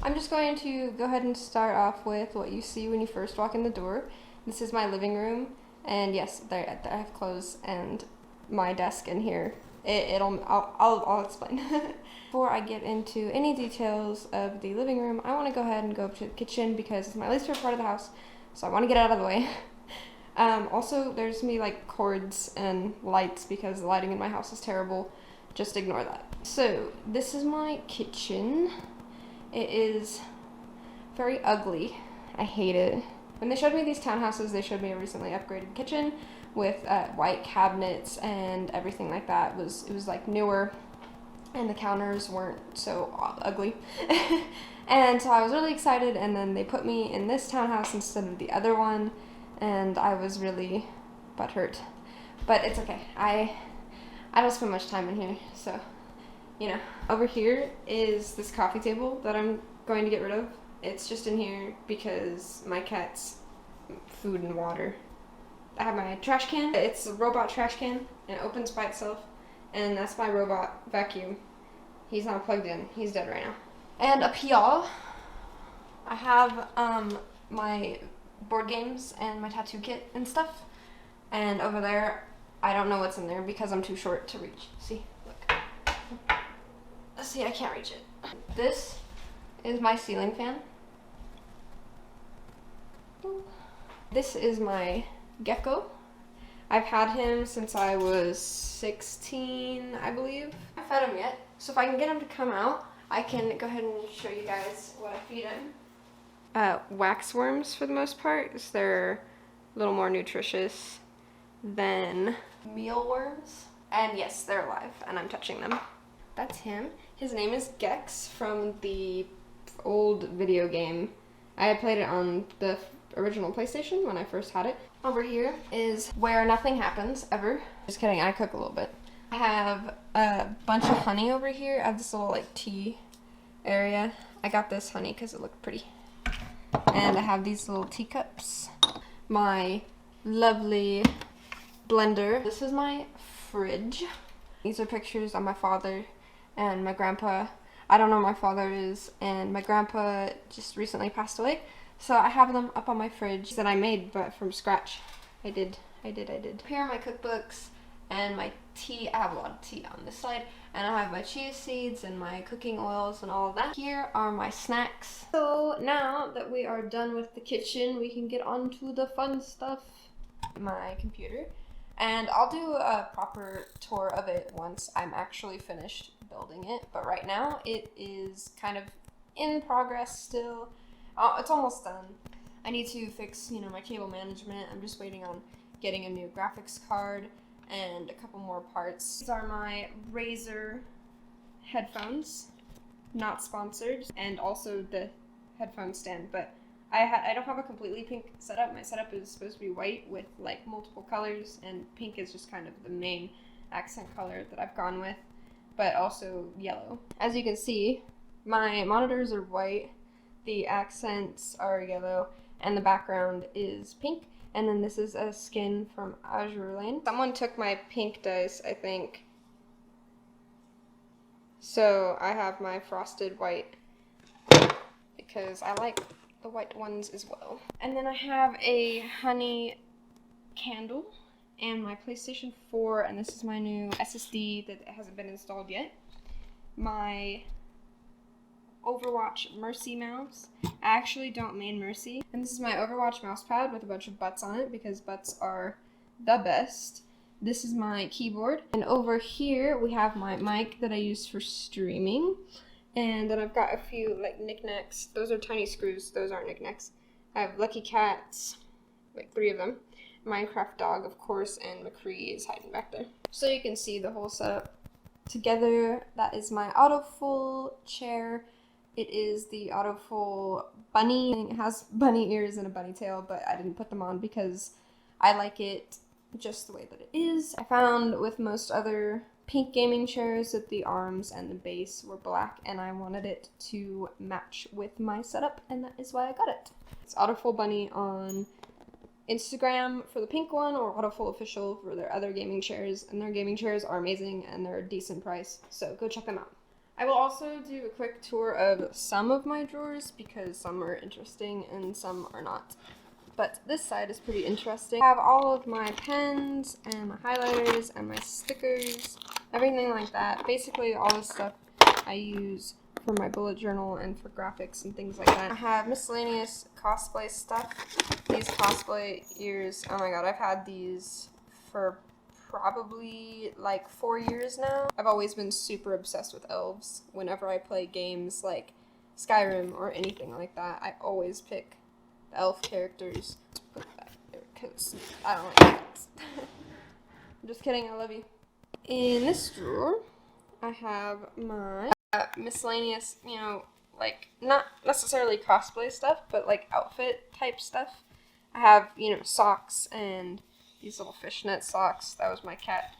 I'm just going to go ahead and start off with what you see when you first walk in the door. This is my living room, and yes, there I have clothes and my desk in here. I'll explain. Before I get into any details of the living room, I want to go ahead and go up to the kitchen because it's my least favorite part of the house, so I want to get it out of the way. Also, there's gonna be like cords and lights because the lighting in my house is terrible. Just ignore that. So, this is my kitchen. It is very ugly. I hate it. When they showed me these townhouses, they showed me a recently upgraded kitchen with white cabinets and everything like that. It was like newer, and the counters weren't so ugly. And so I was really excited, and then they put me in this townhouse instead of the other one, and I was really butthurt. But it's okay. I don't spend much time in here, so, you know. Over here is this coffee table that I'm going to get rid of. It's just in here because my cat's food and water. I have my trash can. It's a robot trash can, and it opens by itself, and that's my robot vacuum. He's not plugged in. He's dead right now. And up here, I have my board games and my tattoo kit and stuff. And over there, I don't know what's in there because I'm too short to reach. See, look. See, I can't reach it. This is my ceiling fan. This is my gecko. I've had him since I was 16, I believe. I haven't fed him yet, so if I can get him to come out, I can go ahead and show you guys what I feed him. Wax worms for the most part, because they're a little more nutritious than mealworms. And yes, they're alive, and I'm touching them. That's him. His name is Gex from the old video game. I had played it on the original PlayStation when I first had it. Over here is where nothing happens, ever. Just kidding, I cook a little bit. I have a bunch of honey over here. I have this little like tea area. I got this honey because it looked pretty. And I have these little teacups. My lovely blender. This is my fridge. These are pictures of my father and my grandpa. I don't know where my father is, and my grandpa just recently passed away. So I have them up on my fridge that I made, but from scratch. I did. Here are my cookbooks and my tea. I have a lot of tea on this side, and I have my chia seeds and my cooking oils and all of that. Here are my snacks. So now that we are done with the kitchen, we can get on to the fun stuff. My computer, and I'll do a proper tour of it once I'm actually finished building it, but right now it is kind of in progress still. It's almost done. I need to fix, my cable management. I'm just waiting on getting a new graphics card and a couple more parts. These are my Razer headphones, not sponsored, and also the headphone stand, but I don't have a completely pink setup. My setup is supposed to be white with like multiple colors, and pink is just kind of the main accent color that I've gone with, but also yellow. As you can see, my monitors are white, the accents are yellow, and the background is pink. And then this is a skin from Azure Lane. Someone took my pink dice, I think. So I have my frosted white because I like the white ones as well. And then I have a honey candle and my PlayStation 4, and this is my new SSD that hasn't been installed yet. My Overwatch Mercy mouse. I actually don't main Mercy. And this is my Overwatch mouse pad with a bunch of butts on it because butts are the best. This is my keyboard. And over here we have my mic that I use for streaming. And then I've got a few like knickknacks. Those are tiny screws. Those aren't knickknacks. I have Lucky Cats, like 3 of them. Minecraft dog, of course, and McCree is hiding back there. So you can see the whole setup together. That is my autofull chair. It is the autofull bunny. It has bunny ears and a bunny tail, but I didn't put them on because I like it just the way that it is. I found with most other pink gaming chairs that the arms and the base were black, and I wanted it to match with my setup, and that is why I got it. It's autofull bunny on Instagram for the pink one, or autofull official for their other gaming chairs, and their gaming chairs are amazing and they're a decent price, so go check them out. I will also do a quick tour of some of my drawers because some are interesting and some are not. But this side is pretty interesting. I have all of my pens and my highlighters and my stickers, everything like that. Basically all the stuff I use for my bullet journal and for graphics and things like that. I have miscellaneous cosplay stuff. These cosplay ears, oh my god, I've had these for probably like 4 years now. I've always been super obsessed with elves. Whenever I play games like Skyrim or anything like that, I always pick the elf characters. Let's put that there because I don't like cats. I'm just kidding, I love you. In this drawer, I have my miscellaneous, you know, like not necessarily cosplay stuff, but like outfit type stuff. I have, you know, socks and these little fishnet socks. That was my cat.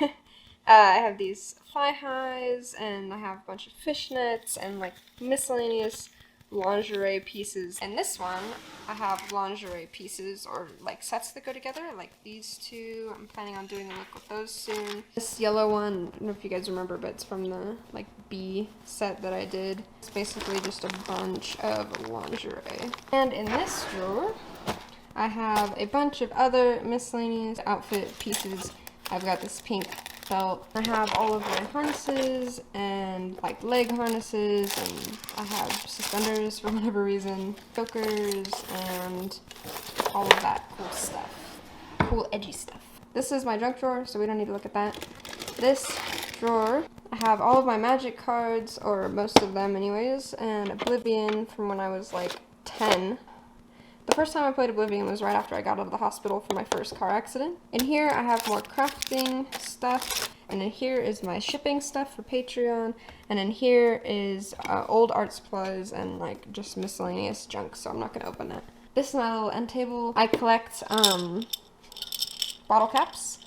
I have these thigh highs, and I have a bunch of fishnets and like miscellaneous lingerie pieces. And this one, I have lingerie pieces or like sets that go together, like these two. I'm planning on doing a look with those soon. This yellow one, I don't know if you guys remember, but it's from the like B set that I did. It's basically just a bunch of lingerie. And in this drawer, I have a bunch of other miscellaneous outfit pieces. I've got this pink belt. I have all of my harnesses and like leg harnesses, and I have suspenders for whatever reason, chokers, and all of that cool stuff. Cool edgy stuff. This is my junk drawer, so we don't need to look at that. This drawer, I have all of my magic cards, or most of them anyways, and Oblivion from when I was like 10. The first time I played Oblivion was right after I got out of the hospital for my first car accident. In here I have more crafting stuff, and in here is my shipping stuff for Patreon, and in here is old art supplies and like just miscellaneous junk, so I'm not going to open that. This is my little end table. I collect bottle caps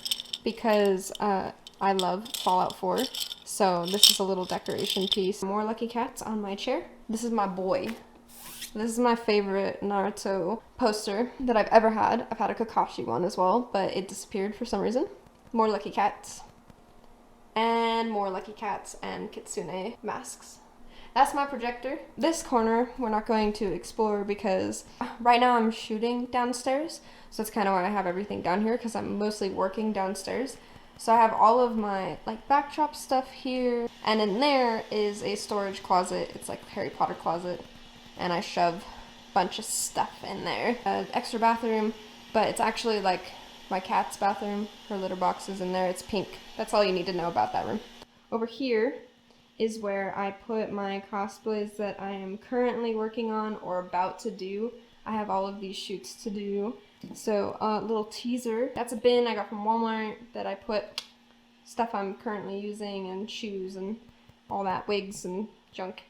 because I love Fallout 4, so this is a little decoration piece. More Lucky Cats on my chair. This is my boy. This is my favorite Naruto poster that I've ever had. I've had a Kakashi one as well, but it disappeared for some reason. More Lucky Cats. And more Lucky Cats and Kitsune masks. That's my projector. This corner we're not going to explore because right now I'm shooting downstairs, so that's kind of why I have everything down here, because I'm mostly working downstairs. So I have all of my like backdrop stuff here, and in there is a storage closet. It's like a Harry Potter closet. And I shove a bunch of stuff in there. Extra bathroom, but it's actually like my cat's bathroom. Her litter box is in there. It's pink. That's all you need to know about that room. Over here is where I put my cosplays that I am currently working on or about to do. I have all of these shoots to do. So a little teaser. That's a bin I got from Walmart that I put stuff I'm currently using and shoes and all that, wigs and junk.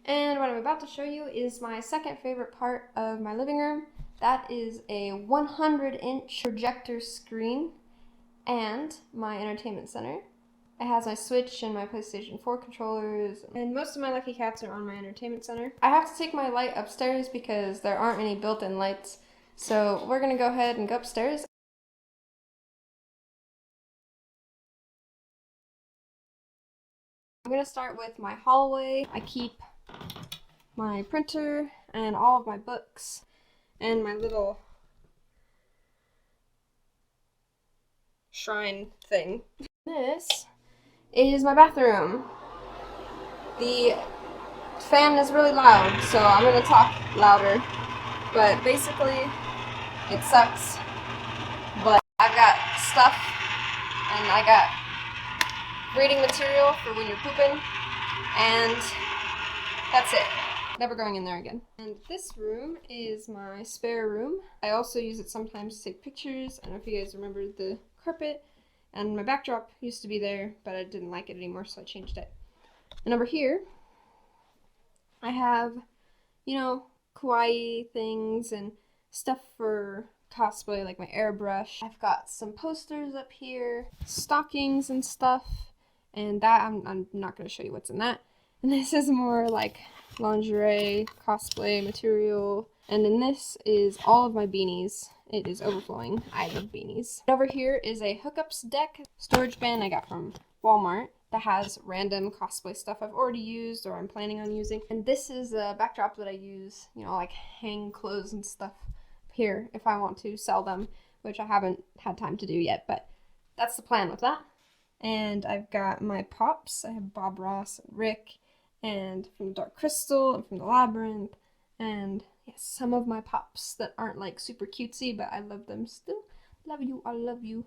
And what I'm about to show you is my second favorite part of my living room. That is a 100-inch projector screen and my entertainment center. It has my Switch and my PlayStation 4 controllers, and most of my Lucky Cats are on my entertainment center. I have to take my light upstairs because there aren't any built-in lights, so we're gonna go ahead and go upstairs. I'm gonna start with my hallway. I keep my printer and all of my books and my little shrine thing. This is my bathroom. The fan is really loud, so I'm gonna talk louder, but basically it sucks, but I've got stuff and I got reading material for when you're pooping, and that's it. Never going in there again. And this room is my spare room. I also use it sometimes to take pictures. I don't know if you guys remember the carpet, and my backdrop used to be there, but I didn't like it anymore, so I changed it. And over here, I have, you know, kawaii things and stuff for cosplay, like my airbrush. I've got some posters up here, stockings and stuff, and that, I'm not going to show you what's in that. And this is more like lingerie, cosplay material. And then this is all of my beanies. It is overflowing. I love beanies. Over here is a hookups deck storage bin I got from Walmart. that has random cosplay stuff I've already used or I'm planning on using. And this is a backdrop that I use, you know, like hang clothes and stuff here if I want to sell them, which I haven't had time to do yet, but that's the plan with that. And I've got my pops. I have Bob Ross and Rick, and from the Dark Crystal and from the Labyrinth, and yes, some of my pops that aren't like super cutesy, but I love them still. Love you, I love you.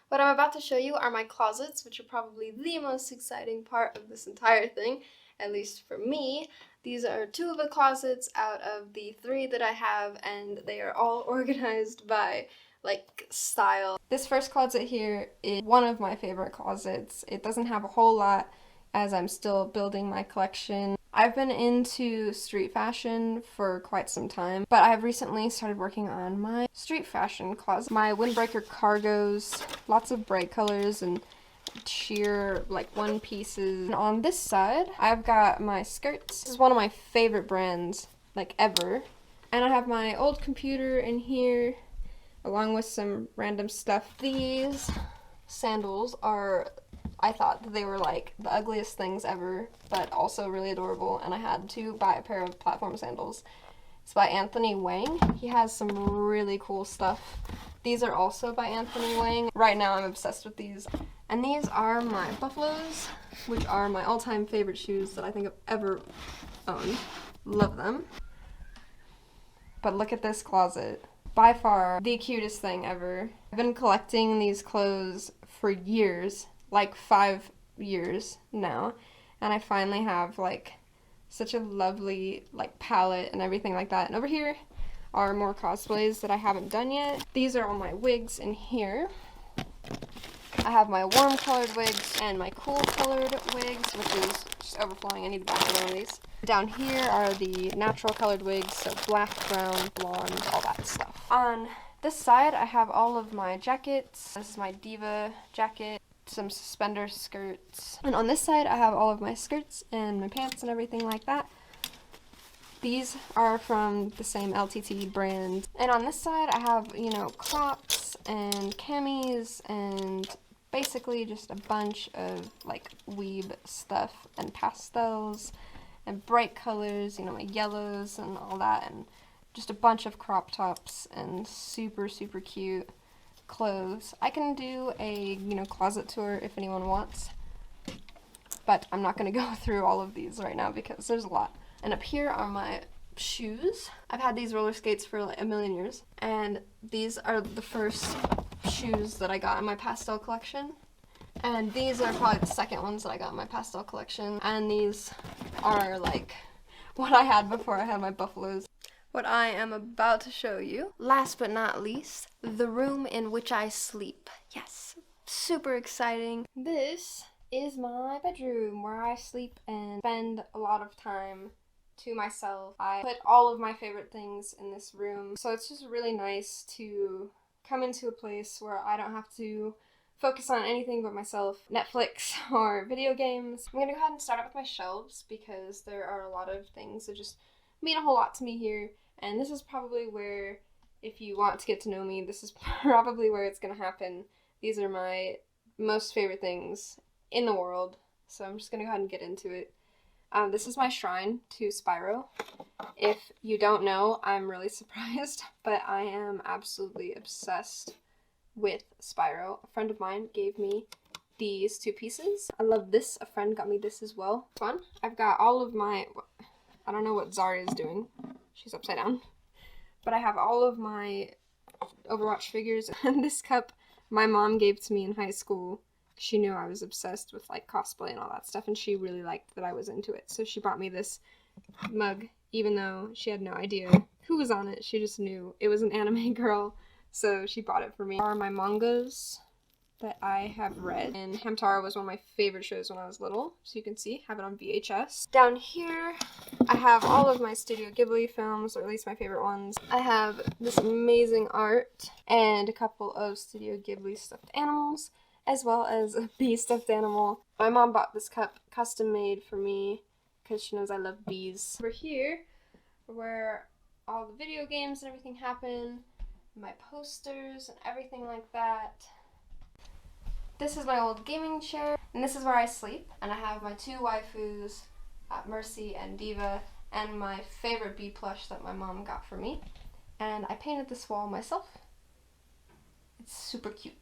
What I'm about to show you are my closets, which are probably the most exciting part of this entire thing, at least for me. These are 2 of the closets out of the 3 that I have, and they are all organized by like style. This first closet here is one of my favorite closets. It doesn't have a whole lot as I'm still building my collection. I've been into street fashion for quite some time, but I've recently started working on my street fashion closet. My windbreaker cargos, lots of bright colors and sheer like one pieces. And on this side, I've got my skirts. This is one of my favorite brands like ever. And I have my old computer in here along with some random stuff. These sandals are, I thought that they were like the ugliest things ever, but also really adorable, and I had to buy a pair of platform sandals. It's by Anthony Wang. He has some really cool stuff. These are also by Anthony Wang. Right now I'm obsessed with these. And these are my Buffaloes, which are my all-time favorite shoes that I think I've ever owned. Love them. But look at this closet. By far the cutest thing ever. I've been collecting these clothes for years, like 5 years now, and I finally have like such a lovely like palette and everything like that. And over here are more cosplays that I haven't done yet. These are all my wigs in here. I have my warm colored wigs and my cool colored wigs, which is just overflowing. I need to buy one of these. Down here are the natural colored wigs, so black, brown, blonde, all that stuff. On this side, I have all of my jackets. This is my Diva jacket, some suspender skirts. And on this side, I have all of my skirts and my pants and everything like that. These are from the same LTT brand. And on this side, I have, you know, crops and camis and basically just a bunch of like weeb stuff and pastels and bright colors, you know, my yellows and all that, and just a bunch of crop tops and super, super cute clothes. I can do a, you know, closet tour if anyone wants, but I'm not going to go through all of these right now because there's a lot. And up here are my shoes. I've had these roller skates for like a million years, and these are the first shoes that I got in my pastel collection. And these are probably the second ones that I got in my pastel collection. And these are like what I had before I had my Buffaloes. What I am about to show you, last but not least, the room in which I sleep. Yes, super exciting. This is my bedroom where I sleep and spend a lot of time to myself. I put all of my favorite things in this room, so it's just really nice to come into a place where I don't have to focus on anything but myself, Netflix or video games. I'm gonna go ahead and start out with my shelves because there are a lot of things that just mean a whole lot to me here, and this is probably where, if you want to get to know me, this is probably where it's gonna happen. These are my most favorite things in the world, so I'm just gonna go ahead and get into it. This is my shrine to Spyro. If you don't know, I'm really surprised, but I am absolutely obsessed with Spyro. A friend of mine gave me these 2 pieces. I love this. A friend got me this as well. Fun. I've got all of my, I don't know what Zarya is doing. She's upside down. But I have all of my Overwatch figures. And this cup my mom gave to me in high school. She knew I was obsessed with like cosplay and all that stuff, and she really liked that I was into it. So she bought me this mug, even though she had no idea who was on it. She just knew it was an anime girl, so she bought it for me. These are my mangas that I have read, and Hamtaro was one of my favorite shows when I was little, so you can see, have it on VHS. Down here, I have all of my Studio Ghibli films, or at least my favorite ones. I have this amazing art, and a couple of Studio Ghibli stuffed animals, as well as a bee stuffed animal. My mom bought this cup custom made for me because she knows I love bees. Over here, where all the video games and everything happen, my posters and everything like that. This is my old gaming chair, and this is where I sleep. And I have my two waifus, Mercy and Diva, and my favorite bee plush that my mom got for me. And I painted this wall myself. It's super cute.